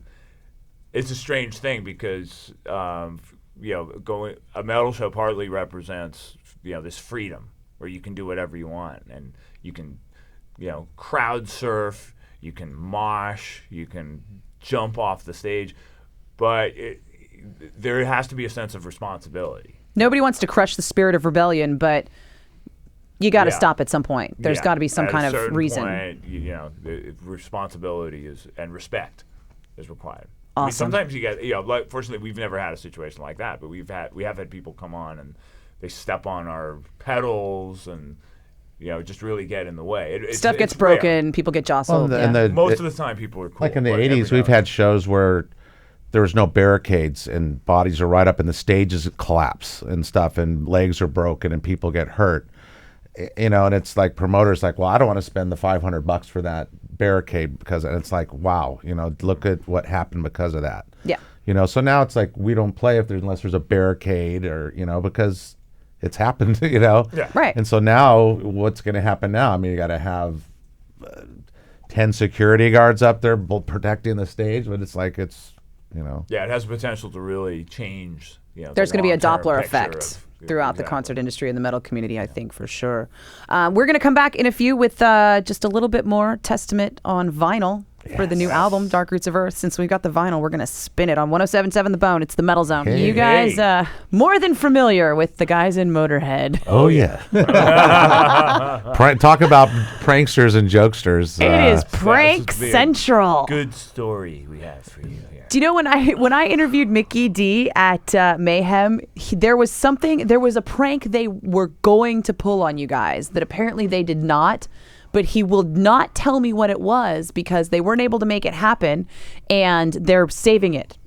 S4: it's a strange thing because, a metal show partly represents, this freedom where you can do whatever you want. And you can, crowd surf, you can mosh, you can jump off the stage. But there has to be a sense of responsibility.
S2: Nobody wants to crush the spirit of rebellion, but you got to stop at some point. There's got to be some kind of reason.
S4: Point, the responsibility and respect is required.
S2: Awesome.
S4: I mean, sometimes you get, fortunately, we've never had a situation like that, but we have had people come on and they step on our pedals and just really get in the way.
S2: Stuff gets broken, people get jostled.
S4: Most of the time, people are cool.
S3: Like in the 80s, we've had shows where there was no barricades and bodies are right up and the stages collapse and stuff and legs are broken and people get hurt. And it's like promoters like, well, I don't want to spend the $500 for that barricade because it's like, wow, look at what happened because of that.
S2: Yeah.
S3: So now it's like we don't play unless there's a barricade or because it's happened.
S4: Yeah.
S2: Right.
S3: And so now what's going to happen now? I mean, you got to have 10 security guards up there protecting the stage, but it's like
S4: Yeah, it has the potential to really change.
S2: There's going to be a Doppler effect throughout the concert industry and the metal community, I think, for sure. We're going to come back in a few with just a little bit more Testament on vinyl for the new album, Dark Roots of Earth. Since we've got the vinyl, we're going to spin it on 107.7 The Bone. It's the Metal Zone.
S3: Hey.
S2: You guys more than familiar with the guys in Motorhead.
S3: Oh, yeah. Talk about pranksters and jokesters.
S2: It is Prank Central.
S4: Good story we have for you here.
S2: Do you know when I interviewed Mickey D at Mayhem, there was a prank they were going to pull on you guys that apparently they did not, but he will not tell me what it was because they weren't able to make it happen and they're saving it.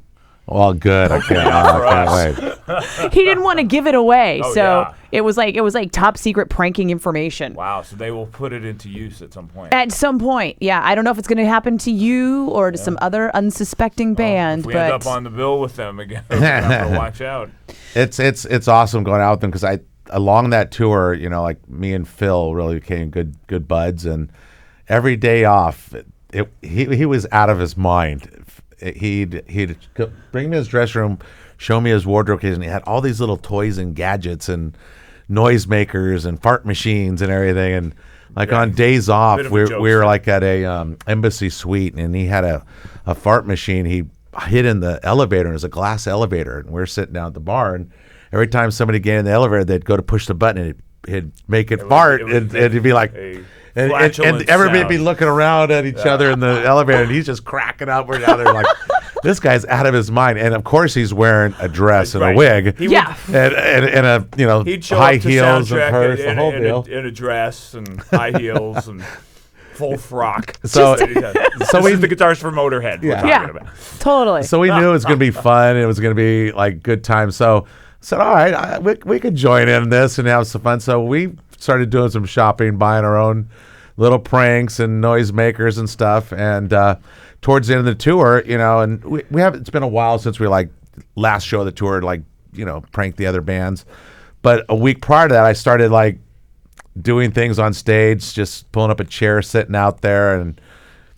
S3: Well, good. I can't wait.
S2: He didn't want to give it away,
S4: Oh,
S2: so
S4: yeah.
S2: it was like top secret pranking information.
S4: Wow, so they will put it into use at some point.
S2: At some point, yeah. I don't know if it's going to happen to you or to some other unsuspecting band,
S4: if we
S2: but
S4: end up on the bill with them again, we have to watch out.
S3: It's awesome going out with them because along that tour, like me and Phil really became good buds, and every day off, he was out of his mind. He'd bring me to his dressing room, show me his wardrobe case, and he had all these little toys and gadgets and noisemakers and fart machines and everything. And on days off, we were like at a embassy suite, and he had a fart machine. He hid in the elevator. It was a glass elevator, and we're sitting down at the bar. And every time somebody get in the elevator, they'd go to push the button, and he'd make it fart, and it'd be like. And everybody would be looking around at each other in the elevator, and he's just cracking up. We're down there like, this guy's out of his mind. And of course, he's wearing a dress and a wig, and
S4: he'd show
S3: high
S4: up to
S3: heels and
S4: soundcheck
S3: purse, the whole deal.
S4: in a dress and high heels and full frock.
S3: So
S4: this is the guitarist for Motorhead. We're talking about.
S2: Totally.
S3: So we knew it was going to be fun. It was going to be like good time. So I said, all right, we could join in this and have some fun. So we started doing some shopping, buying our own little pranks and noisemakers and stuff. And towards the end of the tour, and we have, it's been a while since we last show of the tour, pranked the other bands. But a week prior to that, I started doing things on stage, just pulling up a chair, sitting out there. And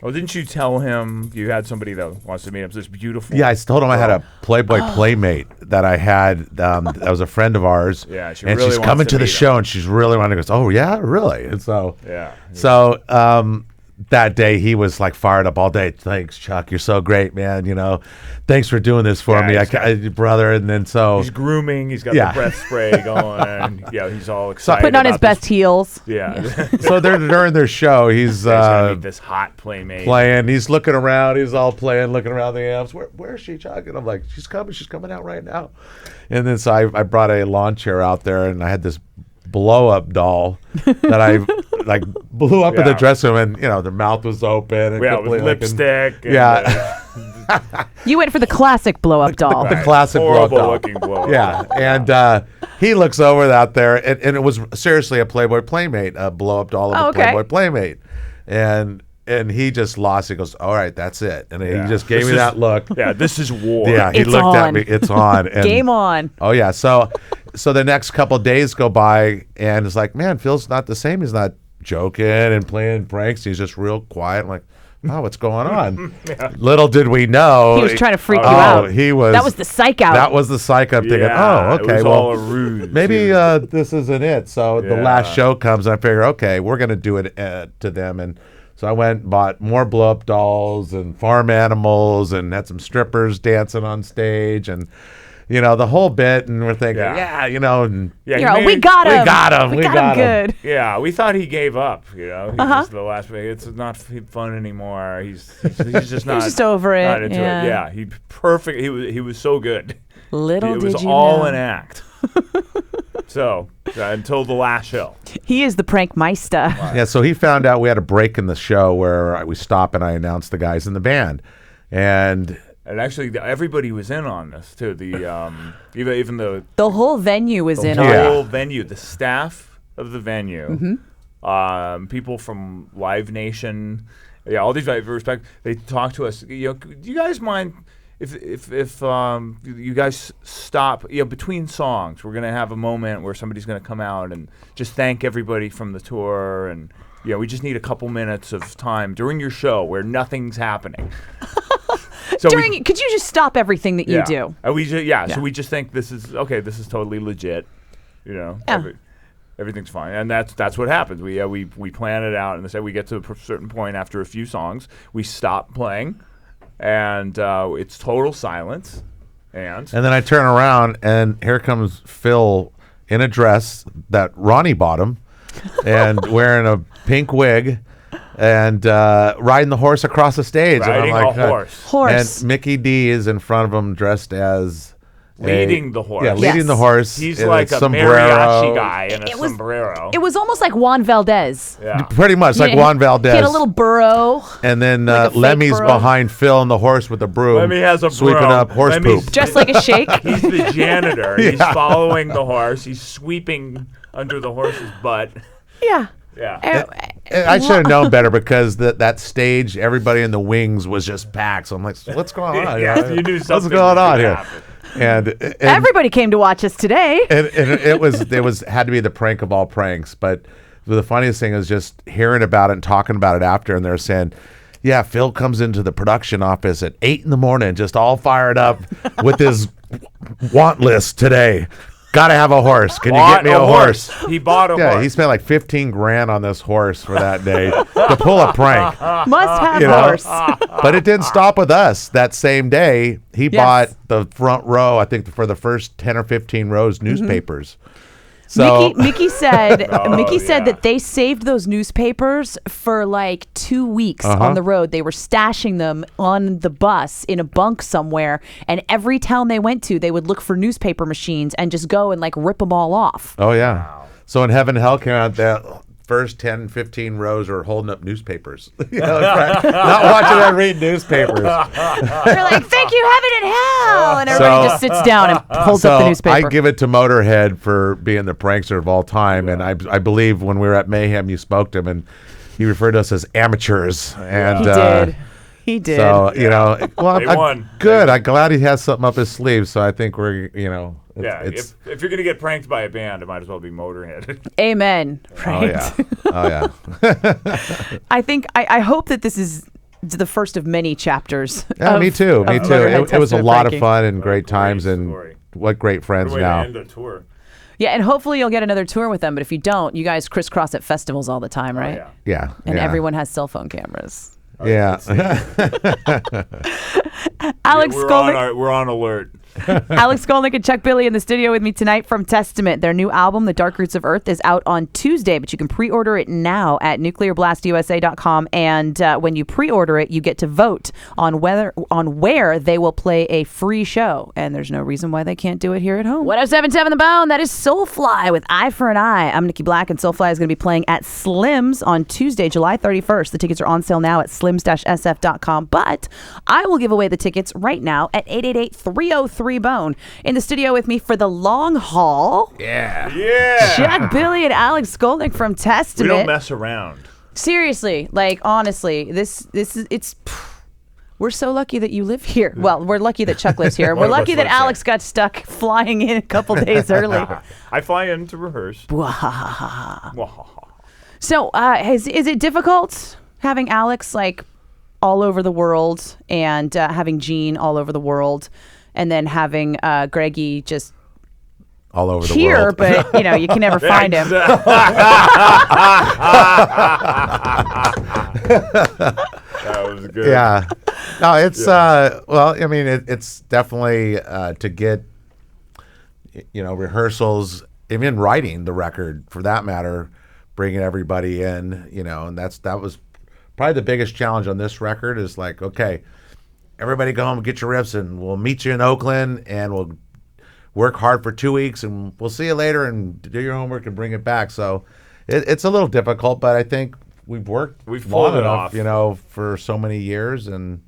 S4: Oh, didn't you tell him you had somebody that wants to meet him? This beautiful.
S3: yeah, I told him I had a Playboy playmate that I had. That was a friend of ours.
S4: Yeah, she
S3: and
S4: really
S3: she's
S4: wants
S3: coming
S4: to
S3: to the
S4: meet
S3: show,
S4: him.
S3: and she's really wanting to go. Oh yeah, really? And so
S4: Yeah.
S3: So that day he was fired up all day. Thanks, Chuck. You're so great, man. Thanks for doing this for
S4: Yeah,
S3: me, brother. And then so
S4: He's grooming. He's got
S3: Yeah.
S4: the breath spray going. He's all excited.
S2: Putting on his
S4: about
S2: best
S4: this.
S2: heels.
S4: Yeah.
S3: so they're during their show. He's
S4: He's gonna meet this hot playmate.
S3: playing. He's looking around. He's all playing, looking around the amps. Where is she, Chuck? And I'm like, she's coming. She's coming out right now. And then so I brought a lawn chair out there, and I had this blow up doll that I blew up in the
S4: Yeah.
S3: dressing room, and the mouth was open and
S4: Yeah,
S3: completely
S4: with lipstick. And,
S3: yeah.
S2: You went for the classic blow up doll.
S3: The classic blow up
S4: horrible
S3: doll.
S4: looking blow up.
S3: Yeah, and he looks over out there, and it was seriously a Playboy Playmate, a blow up doll of
S2: Oh,
S3: a
S2: okay.
S3: Playboy Playmate, and he just lost. He goes, "All right, that's it," and
S4: Yeah.
S3: he just gave
S4: This
S3: me
S4: is-
S3: that look.
S4: Yeah, this is war.
S3: Yeah, he
S2: It's
S3: looked at
S2: on.
S3: me. It's on. And,
S2: Game on.
S3: Oh yeah. So the next couple of days go by, and it's like, man, Phil's not the same. He's not joking and playing pranks. He's just real quiet. I'm like, oh, what's going on? Little did we know.
S2: He was trying to freak you out.
S3: He was.
S2: That was the psych out.
S3: That was the psych out. Thinking, oh, okay,
S4: it was
S3: well,
S4: all a ruse.
S3: maybe this isn't it. So the last show comes, and I figure, okay, we're going to do it to them. And so I went and bought more blow-up dolls and farm animals and had some strippers dancing on stage and, the whole bit. And we're thinking, and
S2: we got him. We got him good.
S4: Yeah, we thought he gave up. He just the last week. It's not fun anymore. He's just not.
S2: He's just over it.
S4: Not into it. Yeah, he perfect. He was so good.
S2: Little
S4: it
S2: did
S4: was
S2: you
S4: all
S2: know.
S4: an act. So until the last show.
S2: He is the prank meister.
S3: Yeah, so he found out we had a break in the show where we stop and I announced the guys in the band, and
S4: actually, everybody was in on this too. The even the
S2: whole venue was in on
S4: the
S2: it.
S4: whole venue, the staff of the venue, people from Live Nation, all these respect. They talked to us. Do you guys mind if you guys stop? Between songs, we're gonna have a moment where somebody's gonna come out and just thank everybody from the tour, and we just need a couple minutes of time during your show where nothing's happening. So
S2: could you just stop everything that you do?
S4: So we just think this is okay. This is totally legit. Everything's fine, and that's what happens. We plan it out, and they say we get to a certain point after a few songs, we stop playing, and it's total silence. And
S3: then I turn around, and here comes Phil in a dress that Ronnie bought him, and wearing a pink wig. And riding the horse across the stage.
S4: Riding
S3: and I'm like,
S4: a horse.
S3: And Mickey D is in front of him dressed as...
S4: leading the horse.
S3: Yeah, leading the horse.
S4: He's like a mariachi guy in a sombrero.
S2: It was almost like Juan Valdez.
S4: Yeah.
S3: Pretty much like Juan Valdez.
S2: He had a little burro.
S3: And then
S2: like
S3: Lemmy's
S2: burro.
S3: behind Phil and the horse with the broom.
S4: Lemmy has a
S3: sweeping
S4: broom.
S3: up horse
S4: Lemmy's
S3: poop.
S2: Just like a shake.
S4: He's the janitor. He's following the horse. He's sweeping under the horse's butt.
S2: Yeah.
S4: Yeah.
S3: I should have known better because that stage, everybody in the wings was just packed. So I'm like, what's going on?
S4: You knew something.
S3: What's going on here?
S4: Happen.
S3: And
S2: everybody came to watch us today.
S3: And it was had to be the prank of all pranks. But the funniest thing is just hearing about it and talking about it after, and they're saying, yeah, Phil comes into the production office at 8 a.m, just all fired up with his want list today. Gotta have a horse. Can you get me a horse?
S4: He bought a horse.
S3: Yeah, he spent like $15,000 on this horse for that day to pull a prank.
S2: Must have horse.
S3: But it didn't stop with us. That same day, he bought the front row, I think for the first 10 or 15 rows, newspapers. So
S2: Mickey said that they saved those newspapers for like 2 weeks on the road. They were stashing them on the bus in a bunk somewhere, and every town they went to, they would look for newspaper machines and just go and like rip them all off.
S3: Oh yeah. Wow. So in Heaven and Hell came out, that first 10, 15 rows are holding up newspapers. Not watching them read newspapers.
S2: They're like, thank you, Heaven and Hell. And everybody just sits down and pulls up the newspaper.
S3: I give it to Motorhead for being the prankster of all time. And I believe when we were at Mayhem, you spoke to him and he referred to us as amateurs. And
S2: He did.
S3: So, well,
S4: won.
S3: Good. I'm glad he has something up his sleeve. So I think we're,
S4: if you're going to get pranked by a band, it might as well be Motorhead.
S2: Amen. Right.
S3: Oh, yeah.
S2: I hope that this is the first of many chapters.
S3: Yeah, me too. It was a lot of fun and great times, and
S4: story.
S3: What great friends now.
S4: End the tour.
S2: Yeah, and hopefully you'll get another tour with them. But if you don't, you guys crisscross at festivals all the time, right?
S4: Oh, yeah.
S3: Yeah.
S2: And everyone has cell phone cameras.
S3: Yeah.
S2: Alex Skolnick.
S4: We're on alert.
S2: Alex Skolnick and Chuck Billy in the studio with me tonight from Testament. Their new album, The Dark Roots of Earth, is out on Tuesday, but you can pre-order it now at nuclearblastusa.com. And when you pre-order it, you get to vote on where they will play a free show. And there's no reason why they can't do it here at home. 107.7 The Bone. That is Soulfly with Eye for an Eye. I'm Nikki Black, and Soulfly is going to be playing at Slim's on Tuesday, July 31st. The tickets are on sale now at slims-sf.com. But I will give away the tickets right now at 888-303-BONE. In the studio with me for the long haul, Chuck Billy and Alex Skolnick from Testament.
S4: We don't mess around.
S2: Seriously, like honestly, this is it's. We're so lucky that you live here. Well, we're lucky that Chuck lives here. We're lucky that Alex got stuck flying in a couple days early.
S4: I fly in to rehearse.
S2: So is it difficult having Alex like all over the world and having Gene all over the world, and then having Greggy just
S3: all over the
S2: here,
S3: world.
S2: but you can never find him.
S4: That was good.
S3: Yeah. No, it's well, I mean, it's definitely to get rehearsals, even writing the record for that matter, bringing everybody in, and that was probably the biggest challenge on this record is like, okay, everybody go home and get your riffs and we'll meet you in Oakland and we'll work hard for 2 weeks and we'll see you later and do your homework and bring it back. So it's a little difficult, but I think we've
S4: pulled it off,
S3: for so many years, and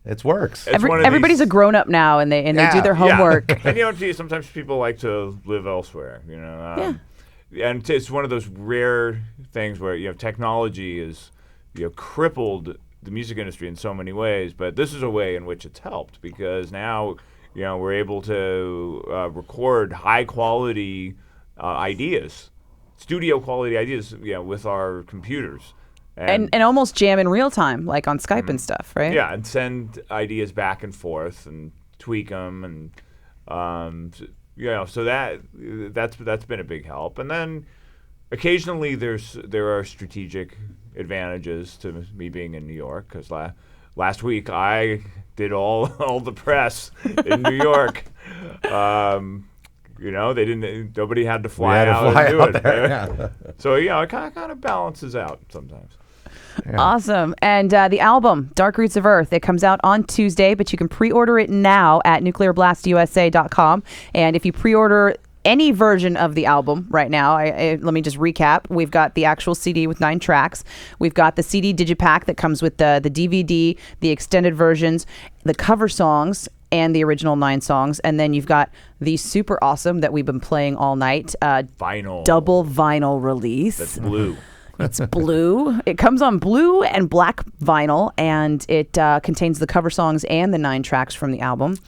S3: it works.
S2: Everybody's a grown up now, and they do their homework.
S4: Yeah. And sometimes people like to live elsewhere, and it's one of those rare things where
S3: technology
S4: is crippled the music industry in so many ways, but this is a way in which it's helped because now we're able to record high quality ideas, studio quality ideas, with our computers.
S2: And almost jam in real time, like on Skype and stuff, right?
S4: Yeah, and send ideas back and forth and tweak them, and so that's been a big help. And then occasionally there are strategic advantages to me being in New York because last week I did all the press in New York. Nobody had to fly out and do it.
S3: There, yeah.
S4: So it kind of balances out sometimes.
S3: Yeah.
S2: Awesome. And the album, Dark Roots of Earth, it comes out on Tuesday, but you can pre-order it now at nuclearblastusa.com. And if you pre-order any version of the album right now, let me just recap. We've got the actual CD with 9 tracks. We've got the CD digipack that comes with the DVD, the extended versions, the cover songs, and the original 9 songs. And then you've got the super awesome that we've been playing all night.
S4: Vinyl.
S2: Double vinyl release.
S4: That's blue.
S2: It's blue. It comes on blue and black vinyl, and it contains the cover songs and the 9 tracks from the album.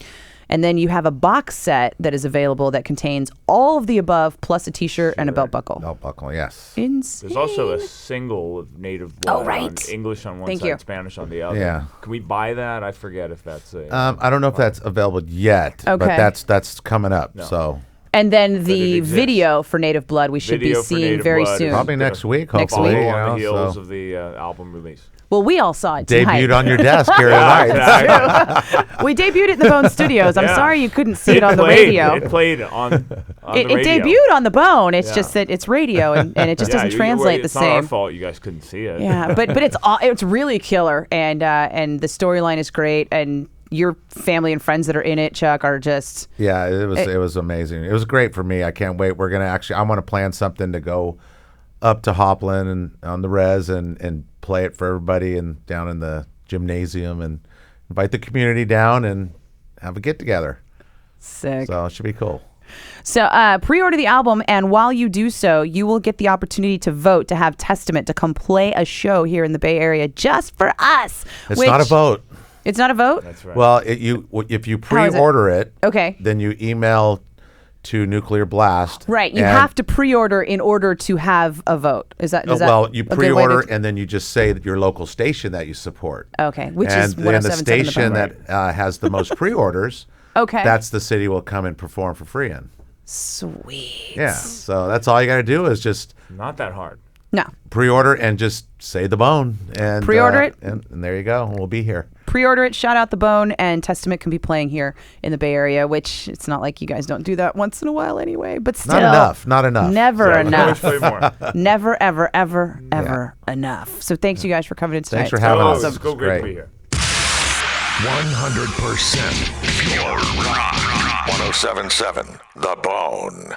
S2: And then you have a box set that is available that contains all of the above, plus a T-shirt and a belt buckle.
S3: Belt buckle, yes.
S2: Insane.
S4: There's also a single of Native Blood.
S2: Oh, right.
S4: English on one
S2: Thank
S4: side,
S2: you.
S4: Spanish on the other.
S3: Yeah.
S4: Can we buy that? I forget if that's a...
S3: I don't know if that's available yet,
S2: Okay.
S3: but that's coming up.
S4: No.
S3: So
S2: And then the
S4: exists.
S2: video for Native Blood we should
S4: Video
S2: be
S4: for
S2: seeing
S4: Native
S2: very
S4: Blood.
S2: soon.
S3: probably next week,
S2: Next
S3: hopefully.
S2: week.
S4: on the heels
S3: so
S4: of the album release.
S2: Well, we all saw it tonight.
S3: debuted on your desk here tonight.
S4: Exactly.
S2: We debuted it in the Bone Studios. I'm
S4: Yeah.
S2: sorry you couldn't see it on the
S4: played-
S2: radio.
S4: It played on the
S2: It
S4: radio.
S2: debuted on the Bone. It's
S4: Yeah.
S2: just that it's radio, and it just doesn't translate the
S4: it's not our
S2: same.
S4: fault you guys couldn't see it.
S2: Yeah, but it's really killer, and the storyline is great, and your family and friends that are in it, Chuck, are just
S3: Yeah, it was amazing. It was great for me. I can't wait. I want to plan something to go up to Hopland and on the res and play it for everybody and down in the gymnasium and invite the community down and have a get together.
S2: sick.
S3: So it should be cool.
S2: So pre-order the album, and while you do so, you will get the opportunity to vote to have Testament to come play a show here in the Bay Area just for us.
S3: It's not a vote.
S2: It's not a vote?
S4: That's right.
S3: Well, if you
S2: How is it?
S3: pre-order it,
S2: Okay.
S3: then you email to Nuclear Blast.
S2: Right. You
S3: and-
S2: have to pre-order in order to have a vote. Is that
S3: well, you
S2: a good way to-
S3: pre-order and then you just say that your local station that you support.
S2: Okay, which
S3: and
S2: is
S3: then the
S2: 107.7 The
S3: station
S2: Bone.
S3: that has the most pre-orders.
S2: Okay.
S3: That's the city will come and perform for free in.
S2: Sweet.
S3: Yeah. So that's all you got to do is just
S4: Not that hard.
S2: No.
S3: pre-order and just say the Bone and
S2: Pre-order it.
S3: and there you go. We'll be here.
S2: Pre-order it, shout out the Bone, and Testament can be playing here in the Bay Area, which it's not like you guys don't do that once in a while anyway, but still.
S3: Not enough.
S2: Never
S4: So,
S2: enough.
S4: always play more.
S2: Never, ever, ever, ever enough. So thanks you guys for coming in tonight.
S3: Thanks for having
S4: Oh,
S3: us.
S4: it's so great to be here.
S1: 100% pure rock. 1077 The Bone.